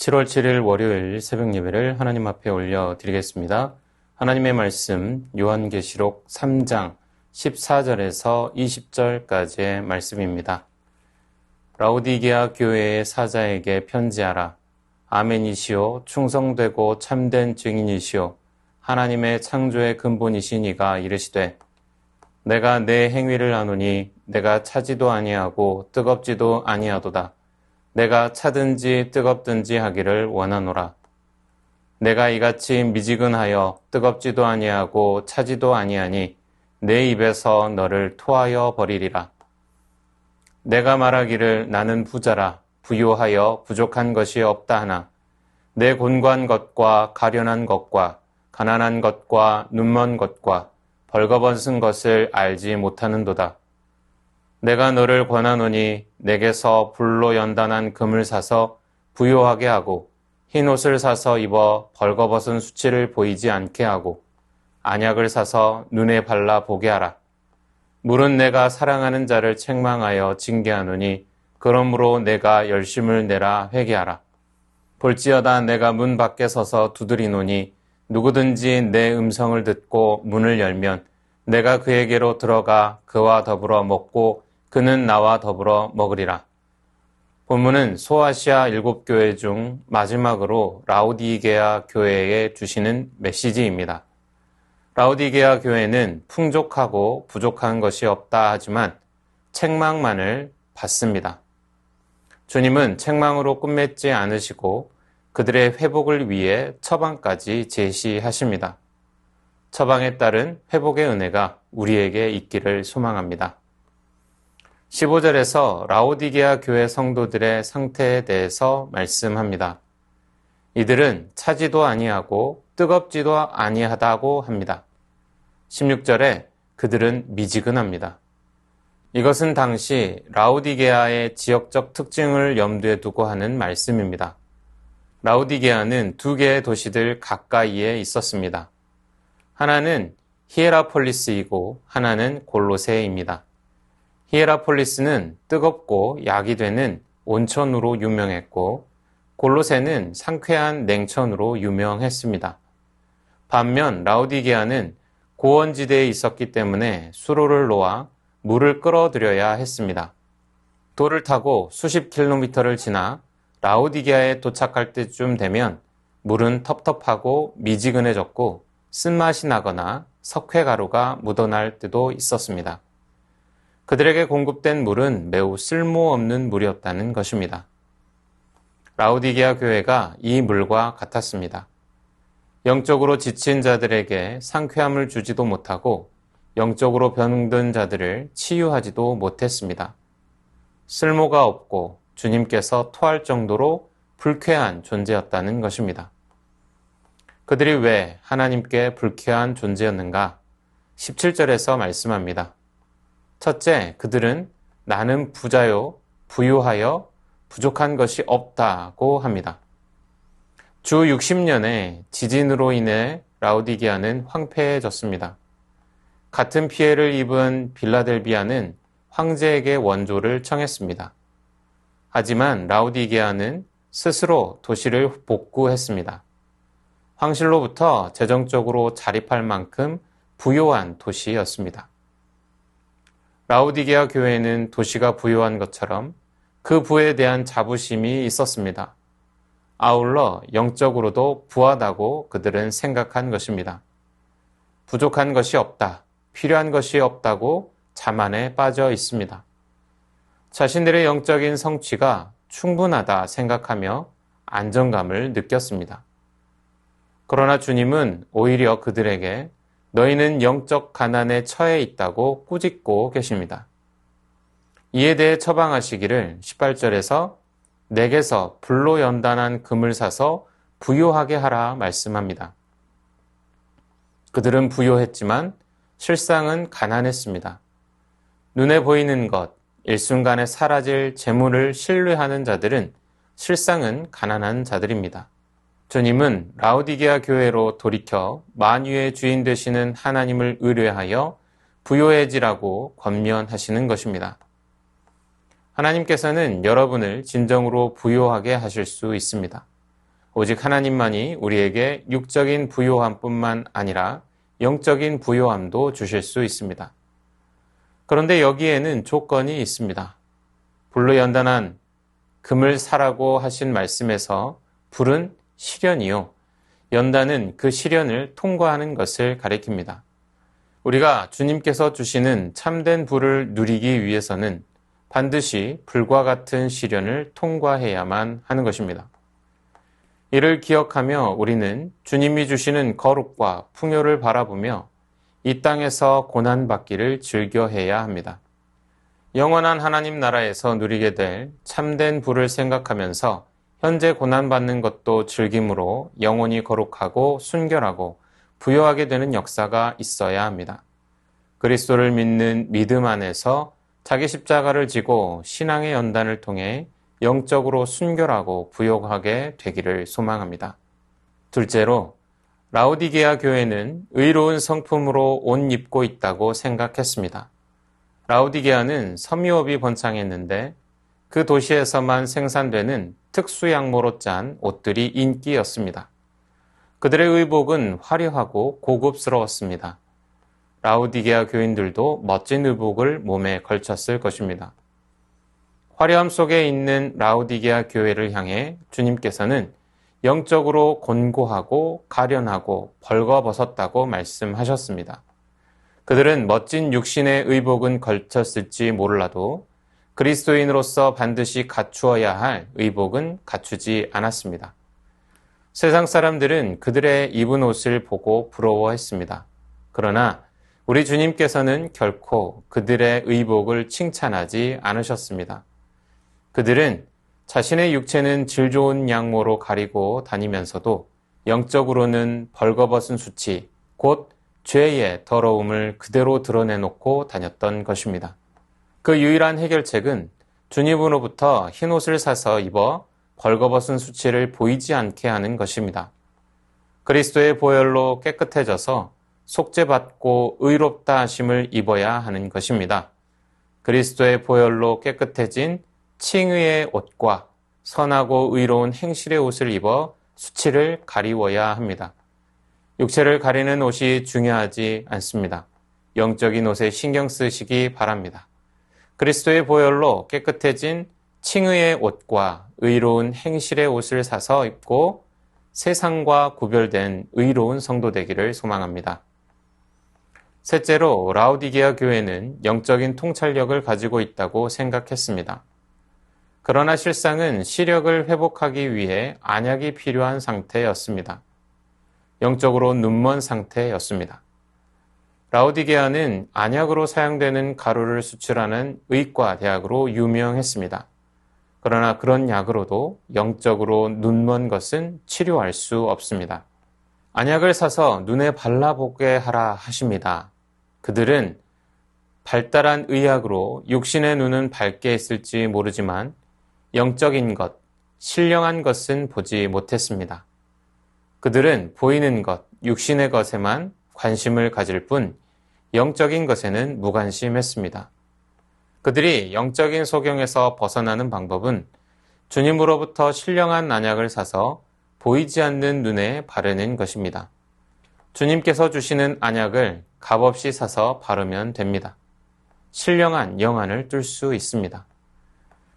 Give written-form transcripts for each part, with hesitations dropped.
7월 7일 월요일 새벽 예배를 하나님 앞에 올려드리겠습니다. 하나님의 말씀 요한계시록 3장 14절에서 20절까지의 말씀입니다. 라오디게아 교회의 사자에게 편지하라. 아멘이시오 충성되고 참된 증인이시오 하나님의 창조의 근본이신 이가 이르시되 내가 내 행위를 아노니 내가 차지도 아니하고 뜨겁지도 아니하도다. 내가 차든지 뜨겁든지 하기를 원하노라. 내가 이같이 미지근하여 뜨겁지도 아니하고 차지도 아니하니 내 입에서 너를 토하여 버리리라. 내가 말하기를 나는 부자라 부요하여 부족한 것이 없다 하나 내 곤고한 것과 가련한 것과 가난한 것과 눈먼 것과 벌거벗은 것을 알지 못하는도다. 내가 너를 권하노니 내게서 불로 연단한 금을 사서 부요하게 하고 흰 옷을 사서 입어 벌거벗은 수치를 보이지 않게 하고 안약을 사서 눈에 발라 보게 하라. 물은 내가 사랑하는 자를 책망하여 징계하노니 그러므로 내가 열심을 내라 회개하라. 볼지어다 내가 문 밖에 서서 두드리노니 누구든지 내 음성을 듣고 문을 열면 내가 그에게로 들어가 그와 더불어 먹고 그는 나와 더불어 먹으리라. 본문은 소아시아 7교회 중 마지막으로 라오디게아 교회에 주시는 메시지입니다. 라오디게아 교회는 풍족하고 부족한 것이 없다 하지만 책망만을 받습니다. 주님은 책망으로 끝맺지 않으시고 그들의 회복을 위해 처방까지 제시하십니다. 처방에 따른 회복의 은혜가 우리에게 있기를 소망합니다. 15절에서 라오디게아 교회 성도들의 상태에 대해서 말씀합니다. 이들은 차지도 아니하고 뜨겁지도 아니하다고 합니다. 16절에 그들은 미지근합니다. 이것은 당시 라오디게아의 지역적 특징을 염두에 두고 하는 말씀입니다. 라오디게아는 2개의 도시들 가까이에 있었습니다. 하나는 히에라폴리스이고 하나는 골로새입니다. 히에라폴리스는 뜨겁고 약이 되는 온천으로 유명했고 골로새는 상쾌한 냉천으로 유명했습니다. 반면 라오디게아는 고원지대에 있었기 때문에 수로를 놓아 물을 끌어들여야 했습니다. 돌을 타고 수십 킬로미터를 지나 라오디게아에 도착할 때쯤 되면 물은 텁텁하고 미지근해졌고 쓴맛이 나거나 석회가루가 묻어날 때도 있었습니다. 그들에게 공급된 물은 매우 쓸모없는 물이었다는 것입니다. 라오디게아 교회가 이 물과 같았습니다. 영적으로 지친 자들에게 상쾌함을 주지도 못하고 영적으로 병든 자들을 치유하지도 못했습니다. 쓸모가 없고 주님께서 토할 정도로 불쾌한 존재였다는 것입니다. 그들이 왜 하나님께 불쾌한 존재였는가? 17절에서 말씀합니다. 첫째, 그들은 나는 부자요, 부유하여 부족한 것이 없다고 합니다. 주 60년에 지진으로 인해 라오디게아는 황폐해졌습니다. 같은 피해를 입은 빌라델비아는 황제에게 원조를 청했습니다. 하지만 라오디게아는 스스로 도시를 복구했습니다. 황실로부터 재정적으로 자립할 만큼 부유한 도시였습니다. 라오디게아 교회는 도시가 부유한 것처럼 그 부에 대한 자부심이 있었습니다. 아울러 영적으로도 부하다고 그들은 생각한 것입니다. 부족한 것이 없다, 필요한 것이 없다고 자만에 빠져 있습니다. 자신들의 영적인 성취가 충분하다 생각하며 안정감을 느꼈습니다. 그러나 주님은 오히려 그들에게 너희는 영적 가난에 처해 있다고 꾸짖고 계십니다. 이에 대해 처방하시기를 18절에서 내게서 불로 연단한 금을 사서 부요하게 하라 말씀합니다. 그들은 부요했지만 실상은 가난했습니다. 눈에 보이는 것, 일순간에 사라질 재물을 신뢰하는 자들은 실상은 가난한 자들입니다. 주님은 라오디게아 교회로 돌이켜 만유의 주인 되시는 하나님을 의뢰하여 부요해지라고 권면하시는 것입니다. 하나님께서는 여러분을 진정으로 부요하게 하실 수 있습니다. 오직 하나님만이 우리에게 육적인 부요함뿐만 아니라 영적인 부요함도 주실 수 있습니다. 그런데 여기에는 조건이 있습니다. 불로 연단한 금을 사라고 하신 말씀에서 불은 시련이요. 연단은 그 시련을 통과하는 것을 가리킵니다. 우리가 주님께서 주시는 참된 불을 누리기 위해서는 반드시 불과 같은 시련을 통과해야만 하는 것입니다. 이를 기억하며 우리는 주님이 주시는 거룩과 풍요를 바라보며 이 땅에서 고난받기를 즐겨해야 합니다. 영원한 하나님 나라에서 누리게 될 참된 부를 생각하면서 현재 고난받는 것도 즐김으로 영원히 거룩하고 순결하고 부요하게 되는 역사가 있어야 합니다. 그리스도를 믿는 믿음 안에서 자기 십자가를 지고 신앙의 연단을 통해 영적으로 순결하고 부요하게 되기를 소망합니다. 둘째로, 라오디게아 교회는 의로운 성품으로 옷 입고 있다고 생각했습니다. 라오디게아는 섬유업이 번창했는데 그 도시에서만 생산되는 특수 양모로 짠 옷들이 인기였습니다. 그들의 의복은 화려하고 고급스러웠습니다. 라오디게아 교인들도 멋진 의복을 몸에 걸쳤을 것입니다. 화려함 속에 있는 라오디게아 교회를 향해 주님께서는 영적으로 곤고하고 가련하고 벌거벗었다고 말씀하셨습니다. 그들은 멋진 육신의 의복은 걸쳤을지 몰라도 그리스도인으로서 반드시 갖추어야 할 의복은 갖추지 않았습니다. 세상 사람들은 그들의 입은 옷을 보고 부러워했습니다. 그러나 우리 주님께서는 결코 그들의 의복을 칭찬하지 않으셨습니다. 그들은 자신의 육체는 질 좋은 양모로 가리고 다니면서도 영적으로는 벌거벗은 수치, 곧 죄의 더러움을 그대로 드러내놓고 다녔던 것입니다. 그 유일한 해결책은 주님으로부터 흰옷을 사서 입어 벌거벗은 수치를 보이지 않게 하는 것입니다. 그리스도의 보혈로 깨끗해져서 속죄받고 의롭다 하심을 입어야 하는 것입니다. 그리스도의 보혈로 깨끗해진 칭의의 옷과 선하고 의로운 행실의 옷을 입어 수치를 가리워야 합니다. 육체를 가리는 옷이 중요하지 않습니다. 영적인 옷에 신경 쓰시기 바랍니다. 그리스도의 보혈로 깨끗해진 칭의의 옷과 의로운 행실의 옷을 사서 입고 세상과 구별된 의로운 성도 되기를 소망합니다. 셋째로, 라오디게아 교회는 영적인 통찰력을 가지고 있다고 생각했습니다. 그러나 실상은 시력을 회복하기 위해 안약이 필요한 상태였습니다. 영적으로 눈먼 상태였습니다. 라오디게아는 안약으로 사용되는 가루를 수출하는 의과 대학으로 유명했습니다. 그러나 그런 약으로도 영적으로 눈먼 것은 치료할 수 없습니다. 안약을 사서 눈에 발라보게 하라 하십니다. 그들은 발달한 의학으로 육신의 눈은 밝게 했을지 모르지만 영적인 것, 신령한 것은 보지 못했습니다. 그들은 보이는 것, 육신의 것에만 관심을 가질 뿐 영적인 것에는 무관심했습니다. 그들이 영적인 소경에서 벗어나는 방법은 주님으로부터 신령한 안약을 사서 보이지 않는 눈에 바르는 것입니다. 주님께서 주시는 안약을 값없이 사서 바르면 됩니다. 신령한 영안을 뜰 수 있습니다.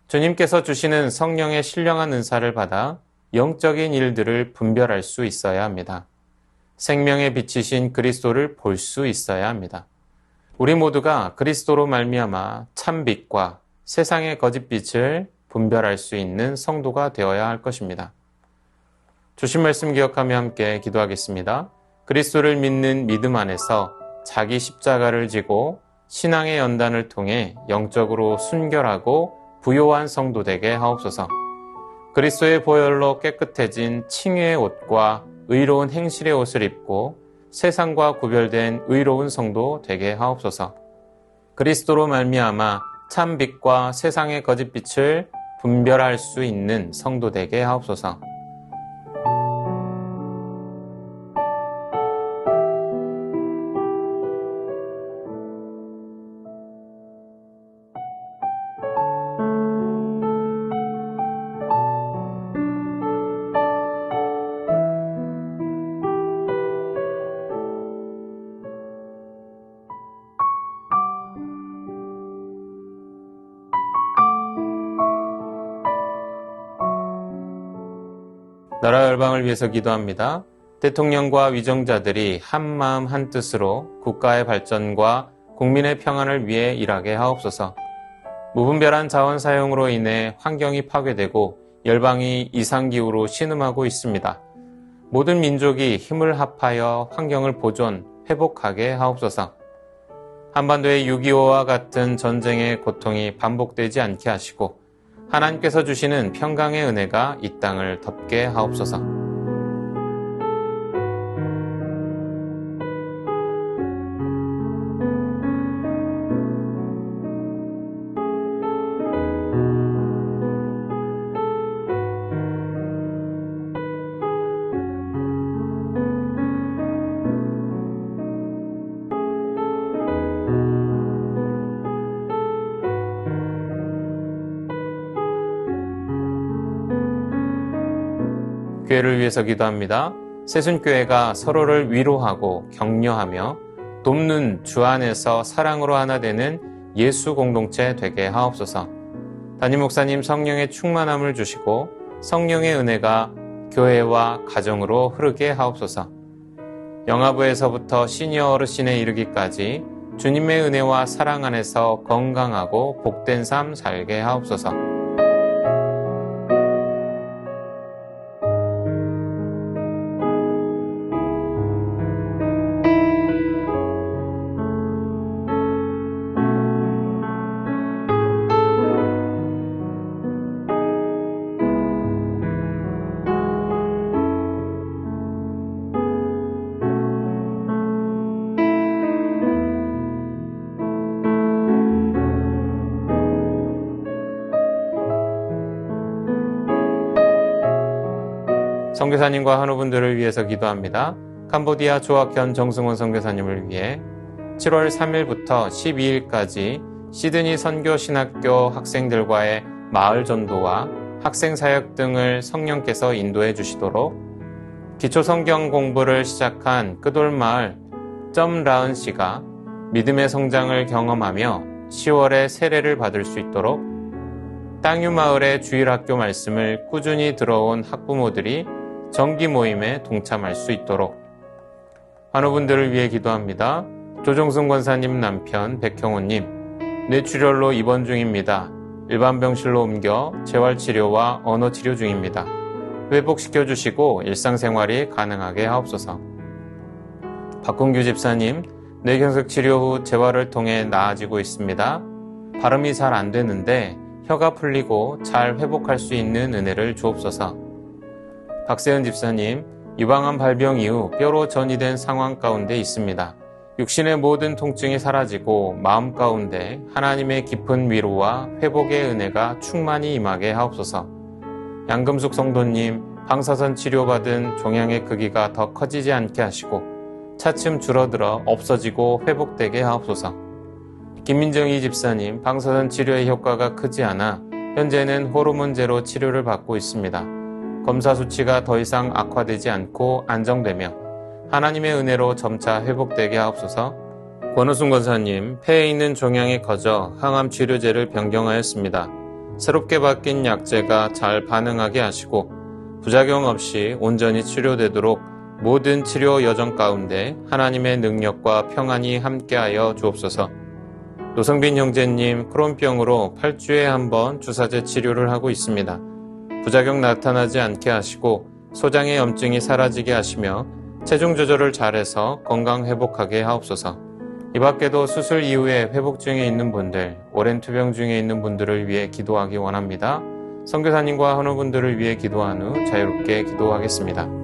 주님께서 주시는 성령의 신령한 은사를 받아 영적인 일들을 분별할 수 있어야 합니다. 생명의 빛이신 그리스도를 볼 수 있어야 합니다. 우리 모두가 그리스도로 말미암아 참빛과 세상의 거짓빛을 분별할 수 있는 성도가 되어야 할 것입니다. 주신 말씀 기억하며 함께 기도하겠습니다. 그리스도를 믿는 믿음 안에서 자기 십자가를 지고 신앙의 연단을 통해 영적으로 순결하고 부요한 성도 되게 하옵소서. 그리스도의 보혈로 깨끗해진 칭의의 옷과 의로운 행실의 옷을 입고 세상과 구별된 의로운 성도 되게 하옵소서. 그리스도로 말미암아 참 빛과 세상의 거짓 빛을 분별할 수 있는 성도 되게 하옵소서. 나라 열방을 위해서 기도합니다. 대통령과 위정자들이 한마음 한뜻으로 국가의 발전과 국민의 평안을 위해 일하게 하옵소서. 무분별한 자원 사용으로 인해 환경이 파괴되고 열방이 이상기후로 신음하고 있습니다. 모든 민족이 힘을 합하여 환경을 보존, 회복하게 하옵소서. 한반도의 6.25와 같은 전쟁의 고통이 반복되지 않게 하시고 하나님께서 주시는 평강의 은혜가 이 땅을 덮게 하옵소서. 교회를 위해서 기도합니다. 새순교회가 서로를 위로하고 격려하며 돕는 주 안에서 사랑으로 하나 되는 예수 공동체 되게 하옵소서. 담임 목사님 성령의 충만함을 주시고 성령의 은혜가 교회와 가정으로 흐르게 하옵소서. 영아부에서부터 시니어 어르신에 이르기까지 주님의 은혜와 사랑 안에서 건강하고 복된 삶 살게 하옵소서. 선교사님과 한우분들을 위해서 기도합니다. 캄보디아 조학현 정승원 선교사님을 위해 7월 3일부터 12일까지 시드니 선교신학교 학생들과의 마을 전도와 학생 사역 등을 성령께서 인도해 주시도록 기초 성경 공부를 시작한 끄돌마을 점라은 씨가 믿음의 성장을 경험하며 10월에 세례를 받을 수 있도록 땅유마을의 주일학교 말씀을 꾸준히 들어온 학부모들이 정기 모임에 동참할 수 있도록 환우분들을 위해 기도합니다. 조정승 권사님 남편 백형호님 뇌출혈로 입원 중입니다. 일반 병실로 옮겨 재활치료와 언어치료 중입니다. 회복시켜 주시고 일상생활이 가능하게 하옵소서. 박kun규 집사님 뇌경색 치료 후 재활을 통해 나아지고 있습니다. 발음이 잘 안 되는데 혀가 풀리고 잘 회복할 수 있는 은혜를 주옵소서. 박세은 집사님, 유방암 발병 이후 뼈로 전이된 상황 가운데 있습니다. 육신의 모든 통증이 사라지고 마음 가운데 하나님의 깊은 위로와 회복의 은혜가 충만히 임하게 하옵소서. 양금숙 성도님, 방사선 치료받은 종양의 크기가 더 커지지 않게 하시고 차츰 줄어들어 없어지고 회복되게 하옵소서. 김민정희 집사님, 방사선 치료의 효과가 크지 않아 현재는 호르몬제로 치료를 받고 있습니다. 검사 수치가 더 이상 악화되지 않고 안정되며 하나님의 은혜로 점차 회복되게 하옵소서. 권우순 권사님, 폐에 있는 종양이 커져 항암 치료제를 변경하였습니다. 새롭게 바뀐 약제가 잘 반응하게 하시고 부작용 없이 온전히 치료되도록 모든 치료 여정 가운데 하나님의 능력과 평안이 함께하여 주옵소서. 노성빈 형제님, 크론병으로 8주에 한 번 주사제 치료를 하고 있습니다. 부작용 나타나지 않게 하시고 소장의 염증이 사라지게 하시며 체중 조절을 잘해서 건강 회복하게 하옵소서. 이 밖에도 수술 이후에 회복 중에 있는 분들, 오랜 투병 중에 있는 분들을 위해 기도하기 원합니다. 선교사님과 헌우분들을 위해 기도한 후 자유롭게 기도하겠습니다.